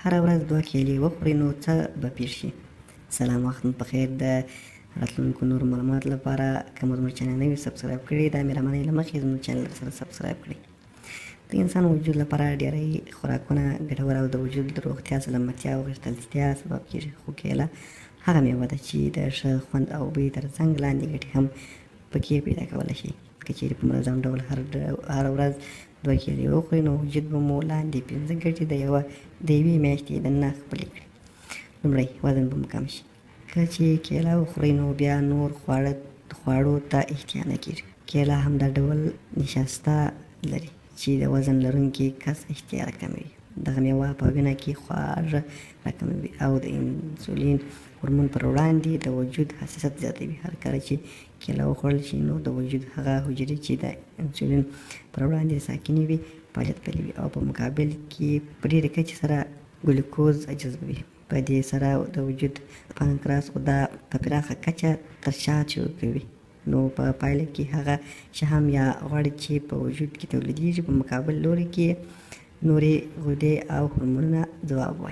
هره ورځ 2 کیلې وخورئ نو څه به پېښ شي. سلام، وخت مو په خیر. د راتلونکو نورو معلوماتو لپاره که مو زموږ چینل نه وي سبسکرایب کړي، د مهربانۍ له مخې زموږ چینل سره سبسکرایب کړئ. د انسان وجود لپاره ډېری خوراکونه ګټور او د وجود د روغتیا، سلامتیا او غښتلتیا سبب کېږي. خو کیله هغه میوه ده چې د ښه خوند او بوی تر څنګ لاندې ګټې هم پکې پیدا کولی شي. که چیرې په منظم ډول هره ورځ 2 کیلې وخورئ نو وجود به مو لاندې 5 ګټې د یوې میاشتې دننه خپلې کړي. لومړی، وزن به مو کم شي. کله چې کیله وخورئ نو بیا نور خواړو ته احتیا نه کېږي. کیله هم دا ډول نشاسته لري چې د وزن لرونکي کس احتیا راکموي. دغه میوه په وینه کې خواږه راکموي او د انسولین هورمون پر وړاندې د وجود حساسیت زیاتوي. هر کله چې کیله وخوړل شي نو د وجود هغه حجرې چې د انسولین پر وړاندې ساکنې وي فعالیت پیلوي او په مقابل کې په ډېرې کچې سره ګلوکوز جذبوي. په دې سره د وجود پانکراس غده په پراخه کچه ترشحات شروع کوي، نو په پایله کې هغه شحم یا غوړ چې په وجود کې تولیدېږي په مقابل لوري کې نورې غدې او هورمونونه ځواب وایي.